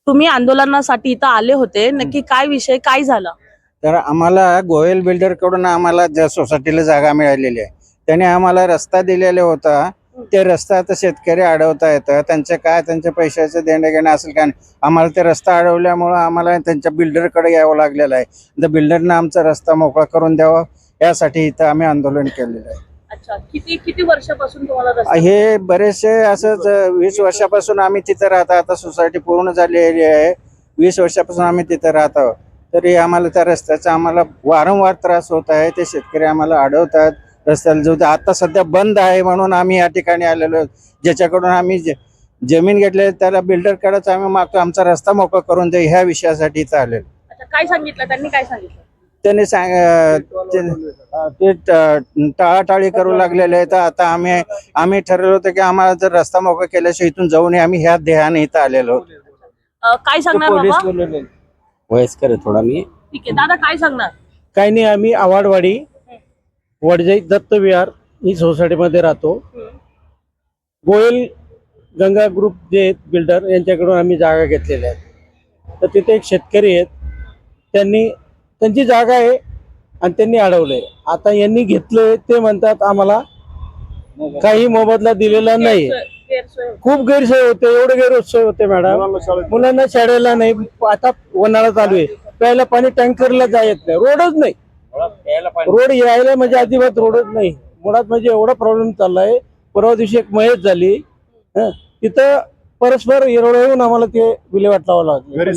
तुम्ही आंदोलनासाठी इथं आले होते, नक्की काय विषय काय झाला? तर आम्हाला गोयल बिल्डर कडून आम्हाला ज्या सोसायटीला जागा मिळालेली आहे त्याने आम्हाला रस्ता दिलेला होता. ते रस्ता आता शेतकरी अडवता येतं, त्यांच्या पैशाचं देणं घेणं असेल का नाही. आम्हाला ते रस्ता अडवल्यामुळं आम्हाला त्यांच्या बिल्डरकडे यावं लागलेलं आहे. तर बिल्डरनं आमचा रस्ता मोकळा करून द्यावा यासाठी इथं आम्ही आंदोलन केलेलं आहे. अच्छा, किती वर्षापासून तुम्हाला रस्ता? हे बरेचसे असंच 20 वर्षापासून आम्ही तिथं राहतो. आता सोसायटी पूर्ण झालेली आहे. 20 वर्षापासून आम्ही तिथं राहतो. तरी आम्हाला त्या रस्त्याचा आम्हाला वारंवार त्रास होत आहे. ते शेतकरी आम्हाला अडवतात. रस्त्याला जो आता सध्या बंद आहे म्हणून आम्ही या ठिकाणी आलेलो आहोत. ज्याच्याकडून आम्ही जमीन घेतली त्याला बिल्डरकडेच आम्ही मागतो आमचा रस्ता मोकळा करून दे, ह्या विषयासाठी इथं आलेलो. अच्छा, काय सांगितलं त्यांनी? काय सांगितलं त्यांनी ते टाळाटाळी करू लागलेले आहेत. आता आम्ही ठरवलं होतं की आम्हाला जर रस्ता मोकळा केल्याशिवाय इथून जाऊ नये. आम्ही ह्या ध्येयाने इथं आलेलो आहोत. काय सांगणार बाबा? वयस्कर थोडा मी. ठीक आहे दादा, काय सांगणार? काही नाही, आम्ही आवाडवाडी वडजाई दत्त विहार ही सोसायटीमध्ये राहतो. गोयल गंगा ग्रुप जे आहेत बिल्डर यांच्याकडून आम्ही जागा घेतलेल्या आहेत. तर तिथे एक शेतकरी आहेत, त्यांची जागा आहे आणि त्यांनी अडवलंय. आता यांनी घेतलंय, ते म्हणतात आम्हाला काही मोबदला दिलेला नाही. खूप गैरसोय होते, एवढे गैरसोय होते मॅडम. मुलांना शाळेला नाही, आता उन्हाळा चालू आहे, प्यायला पाणी टँकरला जायत नाही, रोडच नाही. रोड यायला म्हणजे अजिबात रोडच नाही. मुळात म्हणजे एवढा प्रॉब्लेम चाललाय. परवा दिवशी एक मयत झाली, तिथं परस्पर येऊन आम्हाला ते विल्हेवाट लावावं लागलं. घरी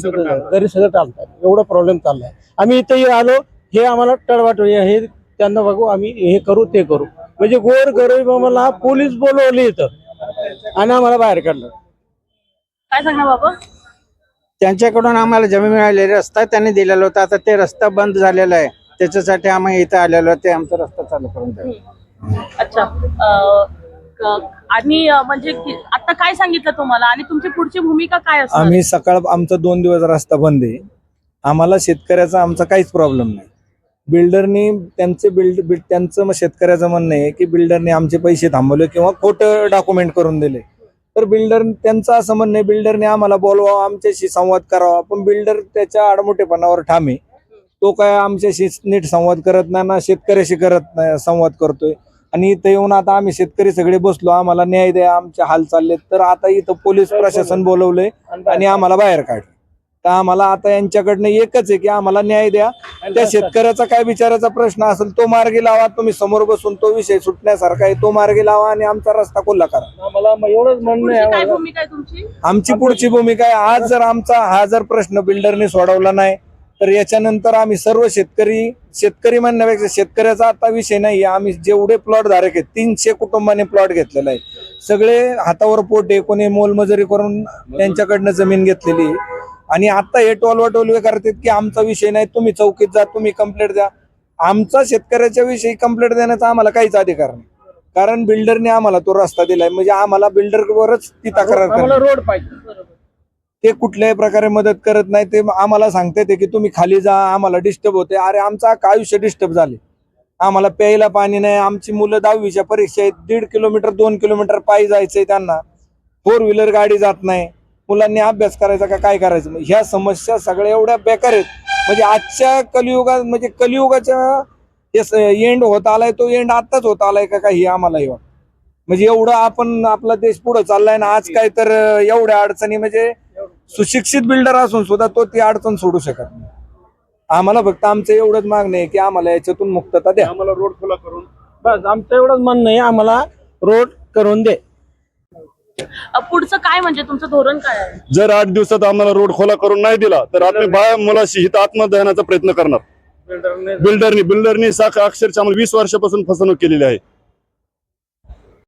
सगळं चालतात, एवढा प्रॉब्लेम चाललाय. आम्ही इथं आलो, हे आम्हाला टळवाट हे त्यांना बघू, आम्ही हे करू ते करू, म्हणजे गोर गरीब आम्हाला पोलीस बोलवले इथं आणि आम्हाला बाहेर काढलं. काय सांगणार बाबा? त्यांच्याकडून आम्हाला जमीन मिळालेली, रस्ता त्यांनी दिलेला होता. आता ते रस्ता बंद झालेला आहे, त्याच्यासाठी आम्ही इथं आलेलो. ते आमचा रस्ता चालू करून द्यावा. अच्छा, आणि म्हणजे आता काय सांगितलं तुम्हाला आणि तुमची पुढची भूमिका काय असणार? आम्ही सकाळ आमचा 2 दिवस रस्ता बंद आहे. आम्हाला शेतकऱ्याचा आमचा काहीच प्रॉब्लेम नाही. बिल्डरनी त्यांचं शेतकऱ्याचं म्हणणं आहे की बिल्डरने आमचे पैसे थांबवले किंवा खोटं डॉक्युमेंट करून दिले. तर त्यांचं असं म्हणणं आहे, बिल्डरने आम्हाला बोलवावं, आमच्याशी संवाद करावा. पण बिल्डर त्याच्या आडमोठेपणावर ठाम आहे. तो काय आमच्याशी नीट संवाद करत नाही ना शेतकऱ्याशी करत नाही संवाद करतोय. आणि इथं येऊन आता आम्ही शेतकरी सगळे बसलो, आम्हाला न्याय द्या, आमचे हाल चाललेत. तर आता इथं पोलीस प्रशासन बोलवलंय आणि आम्हाला बाहेर काढलं. तर आम्हाला आता यांच्याकडनं एकच आहे की आम्हाला न्याय द्या. त्या शेतकऱ्याचा काय विचाराचा प्रश्न असेल तो मार्गी लावा. तुम्ही समोर बसून तो विषय सुटण्यासारखा आहे तो मार्गी लावा आणि आमचा रस्ता खुला करा. आम्हाला एवढंच म्हणणं काय आहे. भूमिका आहे तुमची? आमची पुढची भूमिका आहे, आज जर आमचा हा जर प्रश्न बिल्डरने सोडवला नाही तर याच्यानंतर आम्ही सर्व शेतकरी म्हणण्यापेक्षा शेतकऱ्याचा आता विषय नाही. आम्ही जेवढे प्लॉट धारक आहेत 300 कुटुंबांनी प्लॉट घेतलेला आहे. सगळे हातावर पोट आहे, कोणी मोलमजुरी करून त्यांच्याकडनं जमीन घेतलेली. आणि आता हे टोलवाटोलवे करतात की आमचा विषय नाही, तुम्ही चौकीत जा, तुम्ही कंप्लेंट द्या. आमचा शेतकऱ्याच्या विषयी कंप्लेंट देण्याचा आम्हाला काहीच अधिकार नाही. कारण बिल्डरने आम्हाला तो रस्ता दिलाय, म्हणजे आम्हाला बिल्डरवरच ती तक्रार आम्हाला रोड पाहिजे. ते कुठल्याही प्रकारे मदत करत नाही. ते आम्हाला सांगते की तुम्ही खाली जा, आम्हाला डिस्टर्ब होते. अरे आमचं आयुष्य डिस्टर्ब झाले. आम्हाला प्यायला पाणी नाही. आमची मुलं 10वीच्या परीक्षा आहेत, 1.5 किलोमीटर 2 किलोमीटर पायी जायचंय त्यांना. 4 व्हीलर गाडी जात नाही. मुलांनी अभ्यास करायचा का काय करायचं? ह्या समस्या सगळ्या एवढ्या बेकार आहेत. म्हणजे आजच्या कलियुगात म्हणजे कलियुगाच्या एंड होत आलाय, तो एंड आताच होत आलाय का काही आम्हाला वाटतं. म्हणजे एवढं आपण आपला देश पुढे चाललाय ना आज, काय तर एवढ्या अडचणी म्हणजे सुशिक्षित बिल्डर असून सुद्धा तो ती अडचण सोडू शकत नाही. आम्हाला फक्त आमचं एवढंच मागणं आहे की आम्हाला याच्यातून मुक्तता द्या. आम्हाला रोड खुला करून, बस आमचं एवढंच म्हणणं आहे, आम्हाला रोड करून दे. पुढचं काय म्हणजे तुमचं धोरण काय आहे? जर 8 दिवसात आम्हाला रोड खुला करून नाही दिला तर आम्ही बाया मुलाशी हित आत्मदहनाचा प्रयत्न करणार. बिल्डरनी अक्षरशः आम्हाला 20 वर्षापासून फसवणूक केलेली आहे.